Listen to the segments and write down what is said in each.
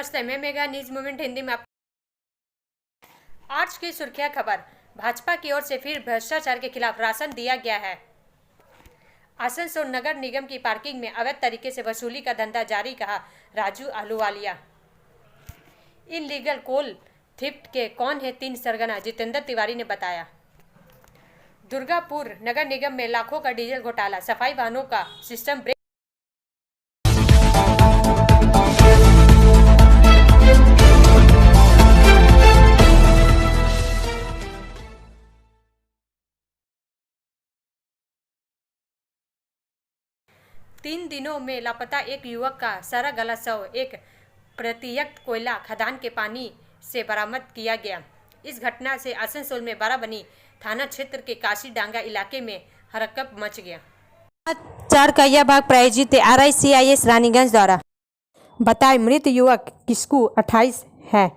नमस्ते, मैं mega news movement Hindi में आज की सुर्खियां खबर। भाजपा की ओर से फिर भ्रष्टाचार के खिलाफ राशन दिया गया है। आसनसोल नगर निगम की पार्किंग में अवैध तरीके से वसूली का धंधा जारी, कहा Raju Ahluwalia. Illegal coal theft के कौन है 3 सरगना, जितेंद्र तिवारी ने बताया। दुर्गापुर नगर निगम में लाखों का डीजल घोटाला, सफाई वाहनों का सिस्टम ब्रेक। तीन दिनों में लापता एक युवक का सारा गला शव एक प्रत्यक्त कोयला खदान के पानी से बरामद किया गया। इस घटना से आसनसोल में बाराबनी थाना क्षेत्र के काशी डांगा इलाके में हड़कंप मच गया। 4 का यह भाग प्रायोजित RICIS रानीगंज द्वारा बताए। मृत युवक किस्कू 28 है।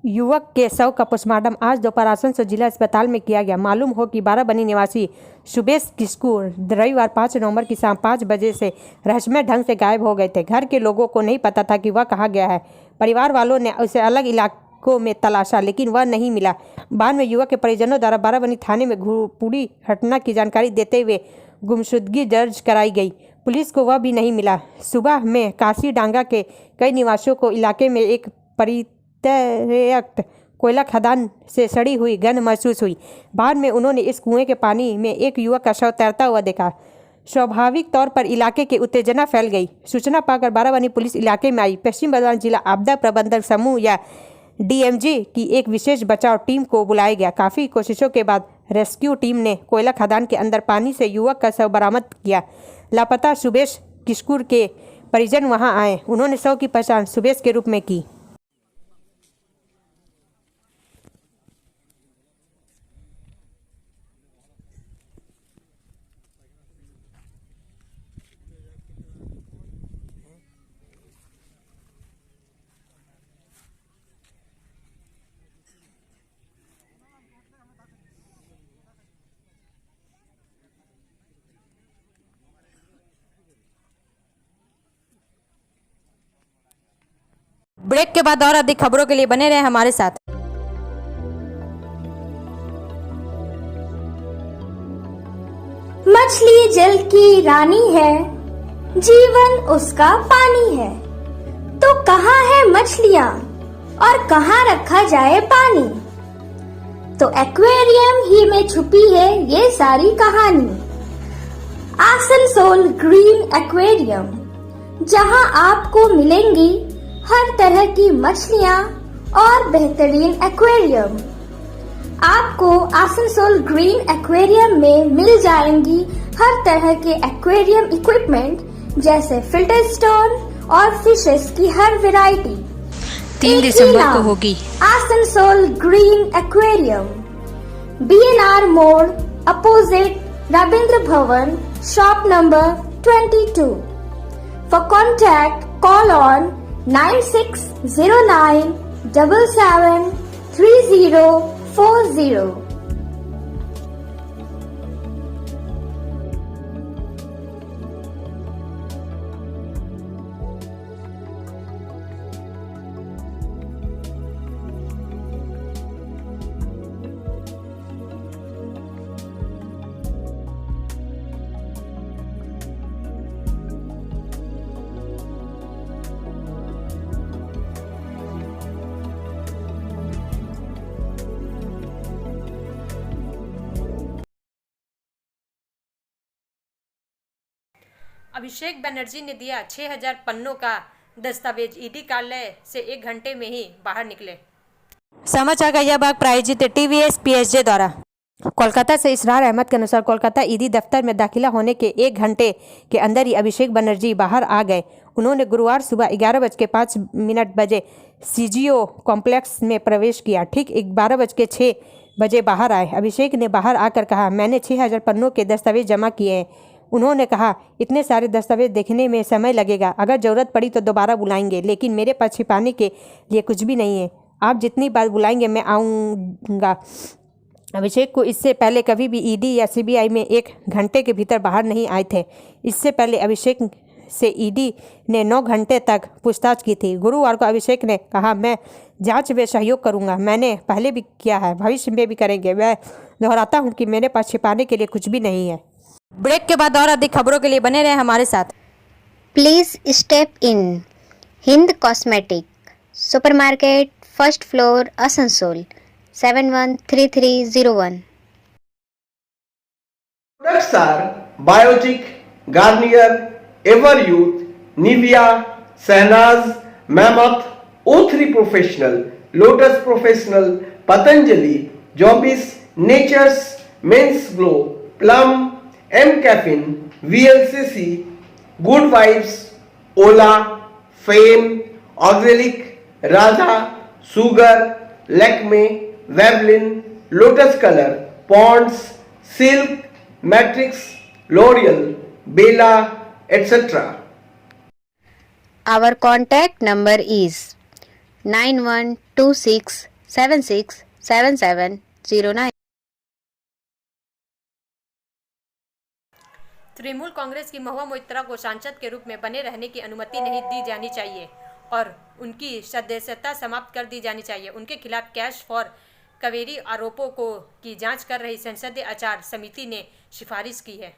युवक के शव का पोस्टमार्टम आज दोपहर आसनसोल जिला अस्पताल में किया गया। मालूम हो कि बाराबनी निवासी सुबेश किस्कू रविवार 5 नवंबर की शाम 5 बजे से रहस्यमय ढंग से गायब हो गए थे। घर के लोगों को नहीं पता था कि वह कहाँ गया है। परिवार वालों ने उसे अलग इलाकों में तलाशा, लेकिन वह नहीं मिला। बाद में युवक के परिजनों द्वारा बाराबनी थाने में पूरी घटना की जानकारी देते हुए गुमशुदगी दर्ज कराई गई। पुलिस को वह भी नहीं मिला। सुबह में काशी डांगा के कई निवासियों को इलाके में एक परित्यक्त कोयला खदान से सड़ी हुई गंध महसूस हुई। बाद में उन्होंने इस कुएं के पानी में एक युवक का शव तैरता हुआ देखा। स्वाभाविक तौर पर इलाके की उत्तेजना फैल गई। सूचना पाकर बाराबनी पुलिस इलाके में आई। पश्चिम बर्धमान जिला आपदा प्रबंधन समूह या DMG की एक विशेष बचाव टीम को बुलाया गया। काफ़ी कोशिशों के बाद रेस्क्यू टीम ने कोयला खदान के अंदर पानी से युवक का शव बरामद किया। लापता सुबेश किस्कूर के परिजन वहां आए। उन्होंने शव की पहचान सुबेश के रूप में की। ब्रेक के बाद और अधिक खबरों के लिए बने रहे हमारे साथ। मछली जल की रानी है, जीवन उसका पानी है। तो कहाँ है मछलियाँ और कहाँ रखा जाए पानी? तो एक्वेरियम ही में छुपी है ये सारी कहानी। आसनसोल ग्रीन एक्वेरियम, जहाँ आपको मिलेंगी हर तरह की मछलियाँ और बेहतरीन एक्वेरियम। आपको आसनसोल ग्रीन एक्वेरियम में मिल जाएंगी हर तरह के एक्वेरियम इक्विपमेंट, जैसे फिल्टर स्टोन और फिशेस की हर वैरायटी। 3 दिसंबर को होगी आसनसोल ग्रीन एक्वेरियम, BNR मोड़, opposite Ravindra Bhavan, shop number 22। For contact, call on 9609 77 3040। Abhishek Banerjee ने दिया 6000 पन्नों का दस्तावेज। ईडी कार्यालय से 1 घंटे में ही बाहर निकले। समाचार का यह भाग प्रायोजित TVS PSJ द्वारा। कोलकाता से इसरार अहमद के अनुसार कोलकाता ईडी दफ्तर में दाखिला होने के 1 घंटे के अंदर ही अभिषेक बनर्जी बाहर आ गए। उन्होंने गुरुवार सुबह 11:05 बजे CGO कॉम्प्लेक्स में प्रवेश किया। ठीक 12:06 बजे बाहर आए। अभिषेक ने बाहर आकर कहा, मैंने 6000 पन्नों के दस्तावेज जमा किए हैं। उन्होंने कहा, इतने सारे दस्तावेज देखने में समय लगेगा, अगर ज़रूरत पड़ी तो दोबारा बुलाएंगे, लेकिन मेरे पास छिपाने के लिए कुछ भी नहीं है। आप जितनी बार बुलाएंगे मैं आऊँगा। अभिषेक को इससे पहले कभी भी ईडी या सीबीआई में 1 घंटे के भीतर बाहर नहीं आए थे। इससे पहले अभिषेक से ईडी ने 9 घंटे तक पूछताछ की थी। गुरुवार को अभिषेक ने कहा, मैं जांच में सहयोग करूंगा। मैंने पहले भी किया है, भविष्य में भी करेंगे। मैं दोहराता हूं कि मेरे पास छिपाने के लिए कुछ भी नहीं है। ब्रेक के बाद और अधिक खबरों के लिए बने रहे हमारे साथ। Please step in. Hind Cosmetic, Supermarket, First Floor, Asansol, 713301. Products are Biotic, Garnier, Everyouth, Nivea, Sahnaz, Mammoth, O3 Professional, Lotus Professional, Patanjali, Jobis, Nature's, Men's Glow, Plum, M Caffeine, VLCC, Good Vibes, Ola, Fame, Auxilic, Radha, Sugar, Lakme, Veblen, Lotus Color, Ponds, Silk, Matrix, L'Oreal, Bella, etc. Our contact number is 9126767709. Trinamool Congress की महुआ मोइत्रा को सांसद के रूप में बने रहने की अनुमति नहीं दी जानी चाहिए और उनकी सदस्यता समाप्त कर दी जानी चाहिए। उनके खिलाफ कैश फॉर कावेरी आरोपों की जांच कर रही संसदीय आचार समिति ने सिफारिश की है।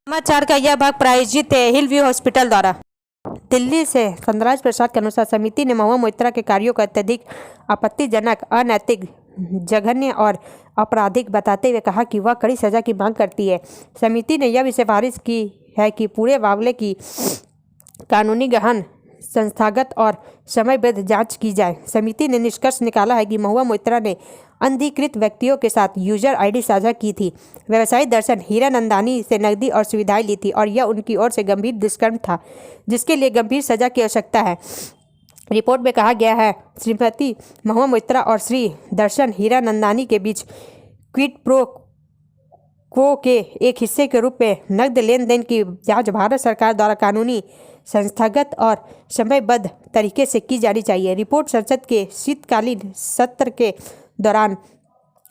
समाचार का यह भाग प्रायोजित है हिल व्यू हॉस्पिटल द्वारा। दिल्ली से कंदराज प्रसाद के अनुसार समिति ने महुआ मोइत्रा के कार्यों को अत्यधिक आपत्तिजनक, अनैतिक, जघन्य और आपराधिक बताते हुए कहा कि वह कड़ी सजा की मांग करती है। समिति ने यह भी सिफारिश की है कि पूरे मामले की कानूनी, गहन, संस्थागत और समयबद्ध जांच की जाए। समिति ने निष्कर्ष निकाला है कि महुआ मोइत्रा ने अनधिकृत व्यक्तियों के साथ यूजर आईडी साझा की थी, व्यवसायी दर्शन हीरानंदानी से नकदी और सुविधाएं ली थी और यह उनकी ओर से गंभीर दुष्कर्म था जिसके लिए गंभीर सजा की आवश्यकता है। रिपोर्ट में कहा गया है, श्रीमती महुआ मोइत्रा और श्री दर्शन हीरानंदानी के बीच क्विड प्रो क्वो के एक हिस्से के रूप में नकद लेन देन की जांच भारत सरकार द्वारा कानूनी, संस्थागत और समयबद्ध तरीके से की जानी चाहिए। रिपोर्ट संसद के शीतकालीन सत्र के दौरान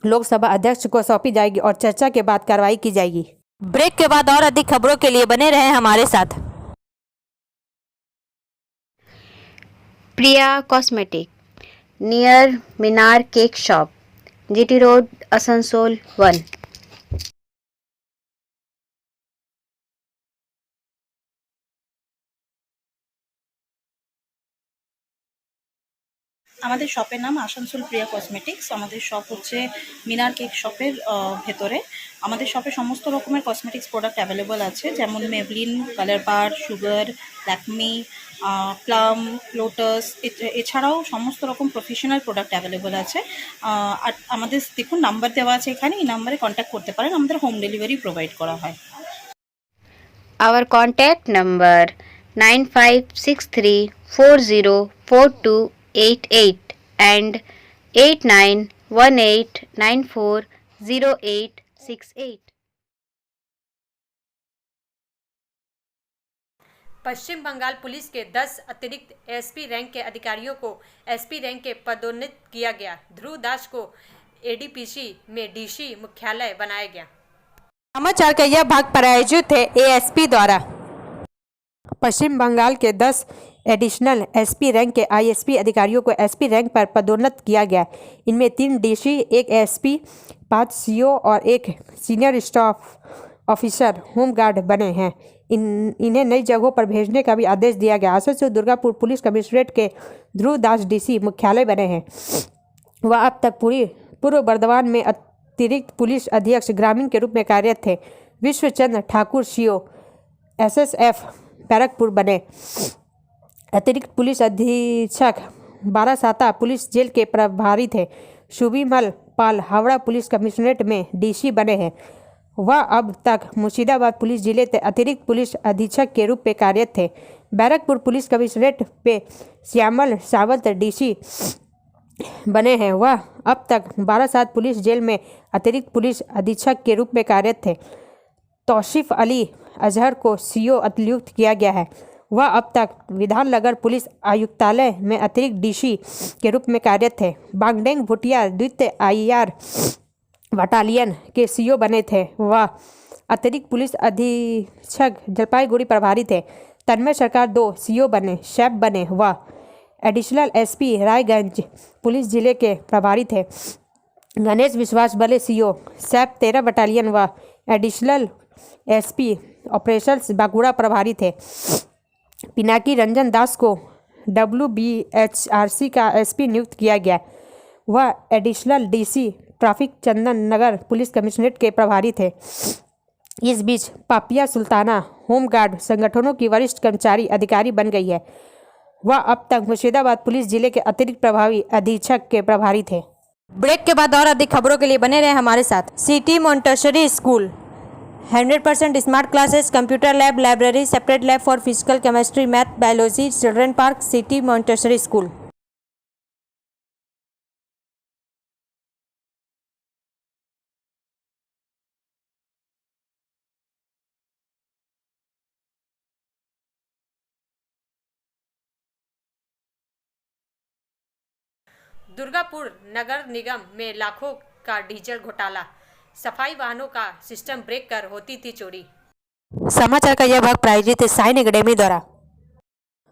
लोकसभा अध्यक्ष को सौंपी जाएगी और चर्चा के बाद कार्रवाई की जाएगी। ब्रेक के बाद और अधिक खबरों के लिए बने रहें हमारे साथ। Priya Cosmetic, near Minar Cake Shop, GT Road, Asansol 1. আমাদের শপের নাম আসানসোল প্রিয়া কসমেটিক্স। আমাদের শপ হচ্ছে মিনার কেক শপের ভেতরে। আমাদের শপে সমস্ত রকমের কসমেটিক্স প্রোডাক্ট অ্যাভেলেবল আছে, যেমন মেভলিন, কালার বার, সুগার, ল্যাকমি, প্লাম, লোটাস, এছাড়াও সমস্ত রকম প্রফেশনাল প্রোডাক্ট অ্যাভেলেবল আছে। আর আমাদের দেখুন নাম্বার দেওয়া আছে এখানে, এই নাম্বারে কন্ট্যাক্ট করতে পারেন। আমাদের হোম ডেলিভারি প্রোভাইড করা হয়। Our contact number 9563404288 and 8918940868. Paschim Bangal police के 10 अतिरिक्त एसपी रैंक के अधिकारियों को एसपी रैंक के पदोन्नत किया गया। ध्रुव दास को एडीपीसी में डीसी मुख्यालय बनाया गया। समाचार का यह भाग प्रायोजित है एएसपी द्वारा। पश्चिम बंगाल के 10 एडिशनल एसपी रैंक के आईएसपी अधिकारियों को एसपी रैंक पर पदोन्नत किया गया। इनमें 3 डीसी, 1 एसपी, 5 सीओ और 1 सीनियर स्टाफ ऑफिसर होमगार्ड बने हैं। इन्हें नई जगहों पर भेजने का भी आदेश दिया गया। आसनसोल दुर्गापुर पुलिस कमिश्नरेट के ध्रुव दास डीसी मुख्यालय बने हैं। वह अब तक पूर्व बर्धमान में अतिरिक्त पुलिस अधीक्षक ग्रामीण के रूप में कार्यरत थे। विश्वचंद्र ठाकुर सीओ एसएसएफ बैरकपुर बने। अतिरिक्त पुलिस अधीक्षक बारासाता पुलिस जेल के प्रभारी थे। शुभिमल पाल हावड़ा पुलिस कमिश्नरेट में डीसी बने हैं। वह अब तक मुर्शिदाबाद पुलिस जिले के अतिरिक्त पुलिस अधीक्षक के रूप में कार्यरत थे। बैरकपुर पुलिस कमिश्नरेट पे श्यामल सावंत डीसी बने हैं। वह अब तक बारासात पुलिस जेल में अतिरिक्त पुलिस अधीक्षक के रूप में कार्यरत थे। तौसीफ अली अजहर को सीओ अतिरिक्त किया गया है। वह अब तक विधाननगर पुलिस आयुक्तालय में अतिरिक्त डीसी के रूप में कार्यरत थे। बांगडेंग भुटिया द्वितीय आईआर बटालियन के सीओ बने थे। वह अतिरिक्त पुलिस अधीक्षक जलपाईगुड़ी प्रभारी थे। तन्मय सरकार 2 सीओ बने, शैफ बने व एडिशनल एसपी रायगंज पुलिस जिले के प्रभारी थे। गणेश विश्वास बले सीओ, सैप 13 बटालियन व एडिशनल एसपी ऑपरेशंस बांकुड़ा प्रभारी थे। पिनाकी रंजन दास को WBHRC का एसपी नियुक्त किया गया। वह additional DC traffic Chandan Nagar police commissionerate के प्रभारी थे। इस बीच पापिया सुल्ताना होमगार्ड संगठनों की वरिष्ठ कर्मचारी अधिकारी बन गई है। वह अब तक मुर्शिदाबाद पुलिस जिले के अतिरिक्त प्रभावी अधीक्षक के प्रभारी थे। ब्रेक के बाद और अधिक खबरों के लिए बने रहे हमारे साथ। City Montessori School 100% smart classes, computer lab, library, separate lab for physical chemistry, math, biology, children park, City Montessori School. Durgapur नगर निगम में लाखों का डीजल घोटाला, सफाई वाहनों का सिस्टम ब्रेक कर होती थी चोरी। समाचार का यह भाग प्रायोजित साइन एकेडमी द्वारा।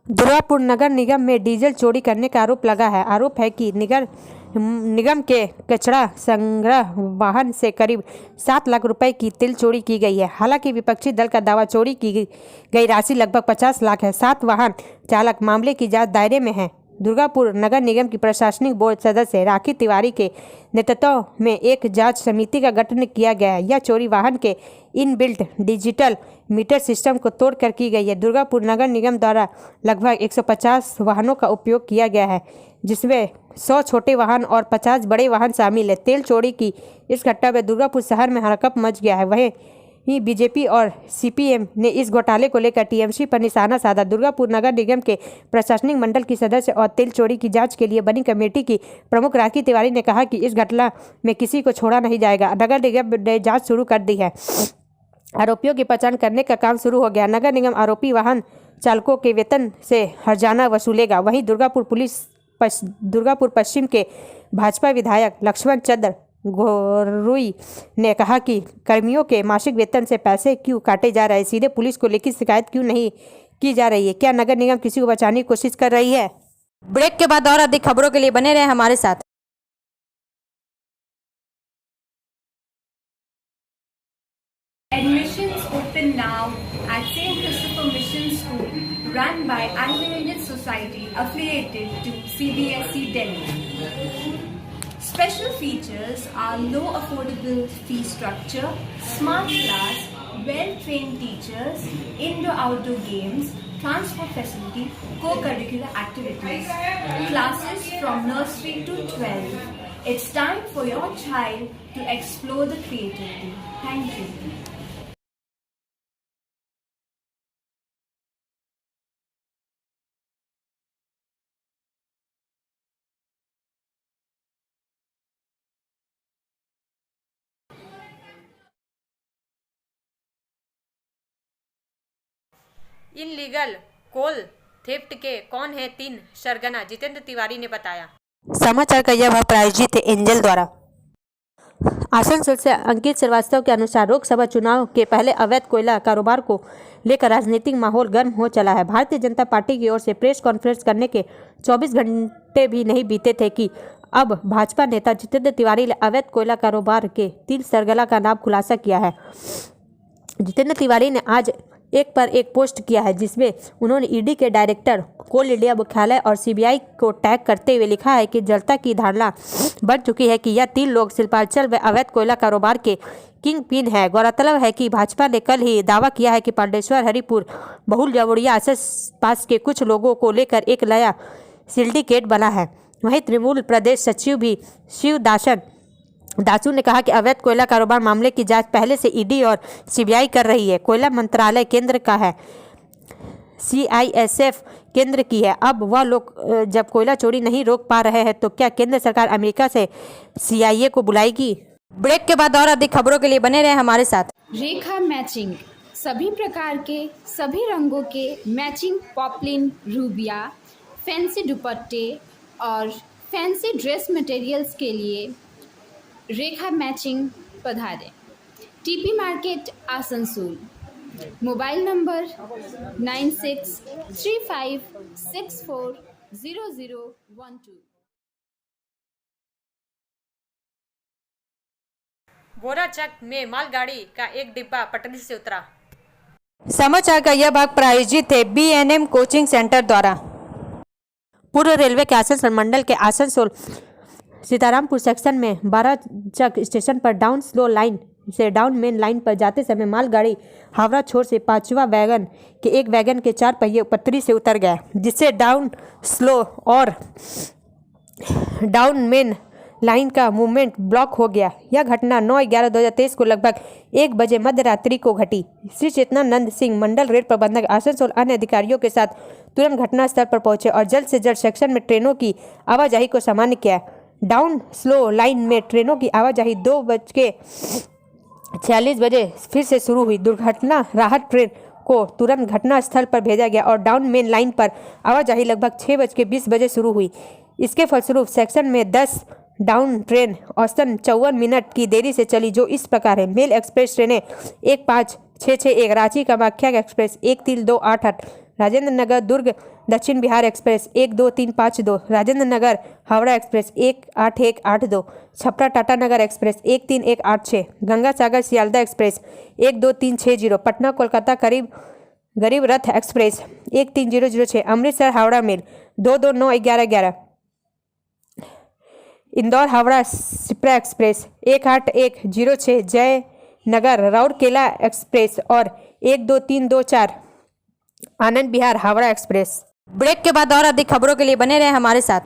दुर्गापुर नगर निगम में डीजल चोरी करने का आरोप लगा है। आरोप है कि निगम के कचरा संग्रह वाहन से करीब 7 लाख रुपए की तिल चोरी की गई है। हालांकि विपक्षी दल का दावा चोरी की गई राशि लगभग 50 लाख है। 7 वाहन चालक मामले की जांच दायरे में हैं। दुर्गापुर नगर निगम की प्रशासनिक बोर्ड सदस्य राखी तिवारी के नेतृत्व में एक जांच समिति का गठन किया गया है। यह चोरी वाहन के इनबिल्ट डिजिटल मीटर सिस्टम को तोड़कर की गई है। दुर्गापुर नगर निगम द्वारा लगभग 150 वाहनों का उपयोग किया गया है, जिसमें 100 छोटे वाहन और 50 बड़े वाहन शामिल है। तेल चोरी की इस घटना में दुर्गापुर शहर में हड़कंप मच गया है। वहीं बीजेपी और सीपीएम ने इस घोटाले को लेकर टीएमसी पर निशाना साधा। दुर्गापुर नगर निगम के प्रशासनिक मंडल की सदस्य और तेल चोरी की जांच के लिए बनी कमेटी की प्रमुख राखी तिवारी ने कहा कि इस घटना में किसी को छोड़ा नहीं जाएगा। नगर निगम ने जांच शुरू कर दी है। आरोपियों की पहचान करने का काम शुरू हो गया। नगर निगम आरोपी वाहन चालकों के वेतन से हर्जाना वसूलेगा। वहीं दुर्गापुर पश्चिम के भाजपा विधायक लक्ष्मण चंद्र गोरुई ने कहा कि कर्मियों के मासिक वेतन से पैसे क्यों काटे जा रहे हैं, सीधे पुलिस को लिखित शिकायत क्यों नहीं की जा रही है। क्या नगर निगम किसी को बचाने की कोशिश कर रही है? ब्रेक के बाद और अधिक खबरों के लिए बने रहे हमारे साथ। Admissions open now at St. Christopher Mission School, run by Anglo-Indian Society affiliated to CBSE Delhi. Special features are low affordable fee structure, smart class, well-trained teachers, indoor-outdoor games, transport facility, co-curricular activities, classes from nursery to 12. It's time for your child to explore the creativity. Thank you. Illegal coal theft के कौन है 3 सरगना, जितेंद्र तिवारी ने बताया। समाचार का यह भाग प्रायोजित है एंजल द्वारा। आसनसोल से अंकित श्रीवास्तव के अनुसार लोकसभा चुनाव के पहले अवैध कोयला कारोबार को लेकर राजनीतिक माहौल गर्म हो चला है। भारतीय जनता पार्टी की ओर से प्रेस कॉन्फ्रेंस करने के 24 घंटे भी नहीं बीते थे कि अब भाजपा नेता जितेंद्र तिवारी ने अवैध कोयला कारोबार के 3 सरगना का नाम खुलासा किया है। जितेंद्र तिवारी ने आज एक पर एक पोस्ट किया है, जिसमें उन्होंने ईडी के डायरेक्टर, कोल इंडिया मुख्यालय और सीबीआई को टैग करते हुए लिखा है कि जनता की धारणा बढ़ चुकी है कि यह 3 लोग शिल्पांचल व अवैध कोयला कारोबार के किंग पिन है। गौरतलब है कि भाजपा ने कल ही दावा किया है कि पांडेश्वर, हरिपुर, बहुल जवड़िया आस पास के कुछ लोगों को लेकर एक नया सिंडिकेट बना है। वहीं तृणमूल प्रदेश सचिव भी शिव दासू ने कहा कि अवैध कोयला कारोबार मामले की जांच पहले से ईडी और सीबीआई कर रही है। कोयला मंत्रालय केंद्र का है, सीआईएसएफ केंद्र की है। अब वह लोग जब कोयला चोरी नहीं रोक पा रहे हैं तो क्या केंद्र सरकार अमेरिका से सीआईए को बुलाएगी? ब्रेक के बाद और अधिक खबरों के लिए बने रहे हमारे साथ। रेखा मैचिंग, सभी प्रकार के सभी रंगों के मैचिंग पॉपलिन, रूबिया, फैंसी दुपट्टे और फैंसी ड्रेस मटेरियल्स के लिए रेखा मैचिंग पधारें। TP market Asansol. Mobile number 9635640012। Borachak में मालगाड़ी का एक डिब्बा पटरी से उतरा। समाचार का यह भाग प्रायोजित है BNM कोचिंग सेंटर द्वारा। पूर्व रेलवे के आसनसोल मंडल के आसनसोल सीतारामपुर सेक्शन में बाराचक स्टेशन पर डाउन स्लो लाइन से डाउन मेन लाइन पर जाते समय मालगाड़ी हावड़ा छोर से 5वां वैगन के एक वैगन के 4 पहिए पटरी से उतर गया, जिससे डाउन स्लो और डाउन मेन लाइन का मूवमेंट ब्लॉक हो गया। यह घटना 9/11/2023 को लगभग 1 बजे मध्य रात्रि को घटी। श्री चेतनानंद सिंह मंडल रेल प्रबंधक आसनसोल अन्य अधिकारियों के साथ तुरंत घटनास्थल पर पहुंचे और जल्द से जल्द सेक्शन में ट्रेनों की आवाजाही को सामान्य किया। डाउन स्लो लाइन में ट्रेनों की आवाजाही 2:46 बजे फिर से शुरू हुई। दुर्घटना राहत ट्रेन को तुरंत घटनास्थल पर भेजा गया और डाउन मेन लाइन पर आवाजाही लगभग 6:20 बजे शुरू हुई। इसके फलस्वरूप सेक्शन में 10 डाउन ट्रेन औसतन 54 मिनट की देरी से चली, जो इस प्रकार है। मेल एक्सप्रेस ट्रेनें 15661 Ranchi Kamakhya express 13288, Rajendra Nagar Durg Dakshin Bihar express 12352, Rajendra Nagar Howrah express 18182, Chhapra Tatanagar express 13186, Ganga Sagar Sealdah express 12360, Patna Kolkata Garib Rath express 13006, Amritsar Howrah mail 2291111, Indore Howrah Shipra express 18106, Jaynagar Rourkela express और 12324, आनंद विहार हावड़ा एक्सप्रेस। ब्रेक के बाद और अधिक खबरों के लिए बने रहे हमारे साथ।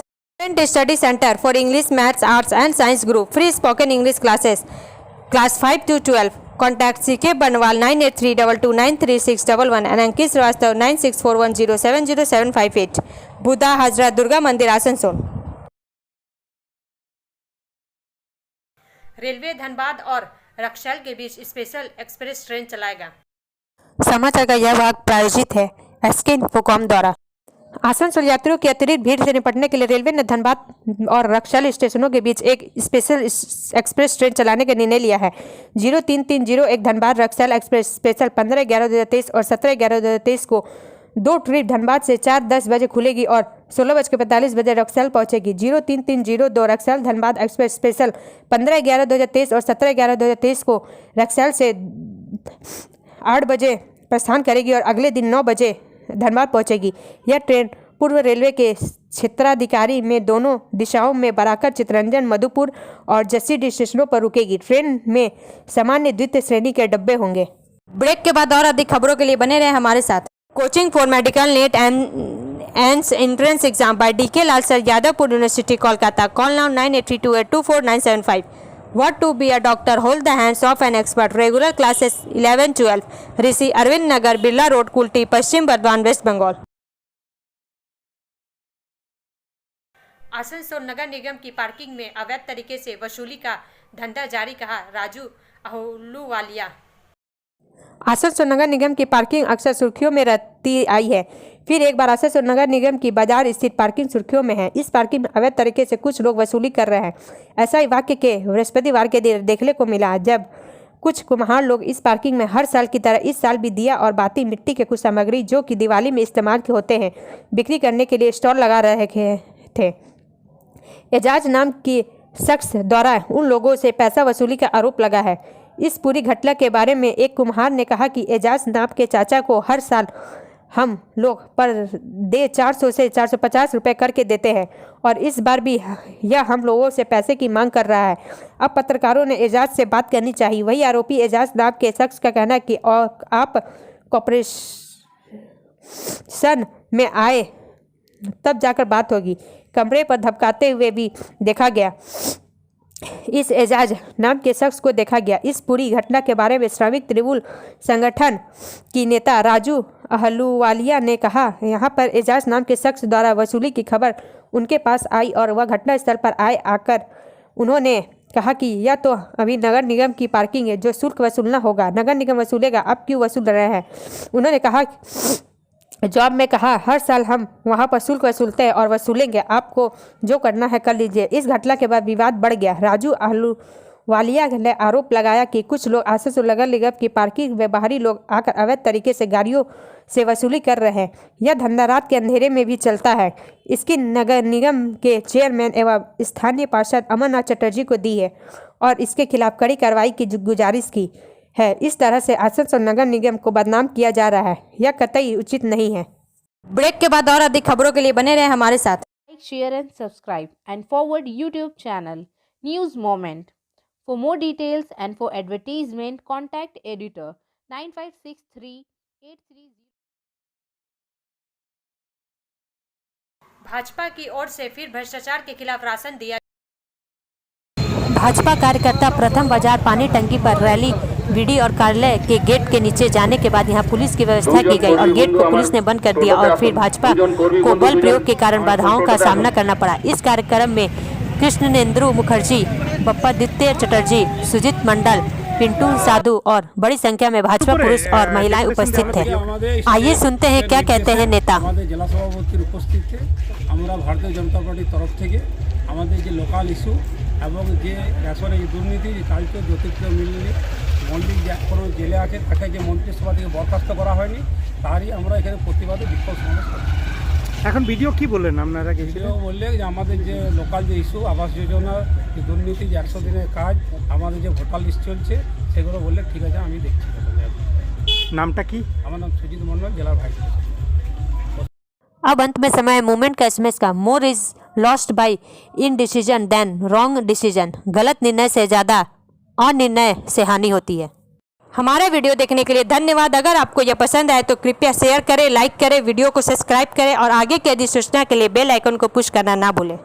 Study centre for English, maths, arts and science group, free spoken English classes, class 5 to 12। Contact CK बनवाल 9832293611 एंड अंकित श्रीवास्तव 9641070758, बुधा हाजरा दुर्गा मंदिर आसनसोल। रेलवे धनबाद और रक्सौल के बीच स्पेशल एक्सप्रेस ट्रेन चलाएगा। समाचार का यह भाग प्रायोजित है SK इन्फोकॉम द्वारा। आसनसोल यात्रियों की अतिरिक्त भीड़ से निपटने के लिए रेलवे ने धनबाद और रक्सौल स्टेशनों के बीच एक स्पेशल एक्सप्रेस ट्रेन चलाने का निर्णय लिया है। 03301 धनबाद रक्सौल एक्सप्रेस स्पेशल 15/11/2023 और 17/11/2023 को 2 ट्रिप धनबाद से 4:10 बजे खुलेगी और 16:45 बजे रक्सौल पहुंचेगी। 03302 रक्सौल धनबाद एक्सप्रेस स्पेशल 15/11/2023 और 17/11/2023 को रक्सौल से 8 बजे प्रस्थान करेगी और अगले दिन 9 बजे धनबाद पहुंचेगी। यह ट्रेन पूर्व रेलवे के क्षेत्राधिकारी में दोनों दिशाओं में बराकर, चितरंजन, मधुपुर और जसीडीह स्टेशनों पर रुकेगी। ट्रेन में सामान्य द्वितीय श्रेणी के डब्बे होंगे। ब्रेक के बाद और अधिक खबरों के लिए बने रहे हमारे साथ। Coaching for medical NET and entrance exam by DK Lal sir, Jadavpur university, Kolkata. Call now 9832824975। What to be a doctor? Hold the hands of an expert. Regular classes 11-12. Rishi Arvind Nagar, Birla road, Kulti, Paschim Bardhaman, waste Bengal. Asansol नगर निगम की parking में अवैध तरीके से वसूली का धंधा जारी, कहा राजू अहलूवालिया। आसनसोल नगर निगम की पार्किंग अक्सर सुर्खियों में रहती आई है। फिर एक बार आसनसोल नगर निगम की बाजार स्थित पार्किंग सुर्खियों में है। इस पार्किंग में अवैध तरीके से कुछ लोग वसूली कर रहे हैं। ऐसा ही वाक्य के बृहस्पतिवार के दिन देखने को मिला, जब कुछ कुम्हार लोग इस पार्किंग में हर साल की तरह इस साल भी दिया और बाती मिट्टी के कुछ सामग्री जो कि दिवाली में इस्तेमाल होते हैं बिक्री करने के लिए स्टॉल लगा रहे थे। एजाज नाम के शख्स द्वारा उन लोगों से पैसा वसूली का आरोप लगा है। इस पूरी घटना के बारे में एक कुम्हार ने कहा कि एजाज नाम के चाचा को हर साल हम लोग पर दे 400 से 450 रुपये करके देते हैं और इस बार भी यह हम लोगों से पैसे की मांग कर रहा है। अब पत्रकारों ने एजाज से बात करनी चाहिए। वही आरोपी एजाज नाम के शख्स का कहना है कि आप कॉर्पोरेशन में आए तब जाकर बात होगी। कमरे पर धमकाते हुए भी देखा गया। इस एजाज नाम के शख्स को देखा गया। इस पूरी घटना के बारे में श्रमिक त्रिभुवन संगठन की नेता राजू अहलूवालिया ने कहा, यहाँ पर एजाज नाम के शख्स द्वारा वसूली की खबर उनके पास आई और वह घटनास्थल पर आकर उन्होंने कहा कि यह तो अभी नगर निगम की पार्किंग है, जो शुल्क वसूलना होगा नगर निगम वसूलेगा, आप क्यों वसूल रहे हैं। उन्होंने कहा जॉब में कहा हर साल हम वहां पर शुल्क वसूलते हैं और वसूलेंगे, आपको जो करना है कर लीजिए। इस घटना के बाद विवाद बढ़ गया। राजू वालिया ने आरोप लगाया कि कुछ लोग आसनसोल नगर निगम की पार्किंग में बाहरी लोग आकर अवैध तरीके से गाड़ियों से वसूली कर रहे हैं। यह धंधा रात के अंधेरे में भी चलता है। इसकी नगर निगम के चेयरमैन एवं स्थानीय पार्षद अमरनाथ चटर्जी को दी है और इसके खिलाफ कड़ी कार्रवाई की गुजारिश की है। इस तरह से आसनसोल नगर निगम को बदनाम किया जा रहा है, यह कतई उचित नहीं है। ब्रेक के बाद और अधिक खबरों के लिए बने रहे हमारे साथ। Like, share and subscribe and forward YouTube channel News Moment. For more details and for advertisement, contact editor 956383. Bhajpa की ओर से फिर भ्रष्टाचार के खिलाफ राशन दिया। भाजपा कार्यकर्ता प्रथम बाजार पानी टंकी पर रैली बीडी और कार्यालय के गेट के नीचे जाने के बाद यहां पुलिस की व्यवस्था की गई और गेट को पुलिस ने बंद कर दिया और फिर भाजपा को बल प्रयोग के कारण बाधाओं का सामना करना पड़ा। इस कार्यक्रम में कृष्णेंद्रु मुखर्जी, बप्पादित्य चटर्जी, सुजीत मंडल, पिंटू साधु और बड़ी संख्या में भाजपा पुरुष और महिलाएं उपस्थित थे। आइए सुनते हैं क्या कहते हैं नेता। জেলা সভাপতির উপস্থিতিতে আমরা ভারতীয় জনতা পার্টির তরফ থেকে আমাদের যে লোকাল ইস্যু এবং যে রেশনের দুর্নীতি, যে চালকে যথেষ্ট মিলনি, মন্ত্রী যে এখনও জেলে আছে তাকে যে মন্ত্রিসভা থেকে বরখাস্ত করা হয়নি, তারই আমরা এখানে প্রতিবাদে বিক্ষোভ সমাবেশ করছি। এখন ভিডিও কি বললেন আপনারা? ভিডিও বললে যে আমাদের যে লোকাল যে ইস্যু, আবাস যোজনা, যে দুর্নীতি, যে 100 দিনের কাজ, আমাদের যে ভোটার লিস্ট চলছে, সেগুলো বললে ঠিক আছে আমি দেখছি। নামটা কি? আমার নাম সুজিত মন্ডল, জেলার ভাইস প্রেসিডেন্ট। अब अंत में समय मूवमेंट का एसएमएस का। More is lost by indecision than wrong decision. गलत निर्णय से ज़्यादा अनिर्णय से हानि होती है। हमारे वीडियो देखने के लिए धन्यवाद। अगर आपको यह पसंद आए तो कृपया शेयर करें, लाइक करें, वीडियो को सब्सक्राइब करें और आगे की अधिसूचना के लिए बेल आइकन को पुश करना ना भूलें।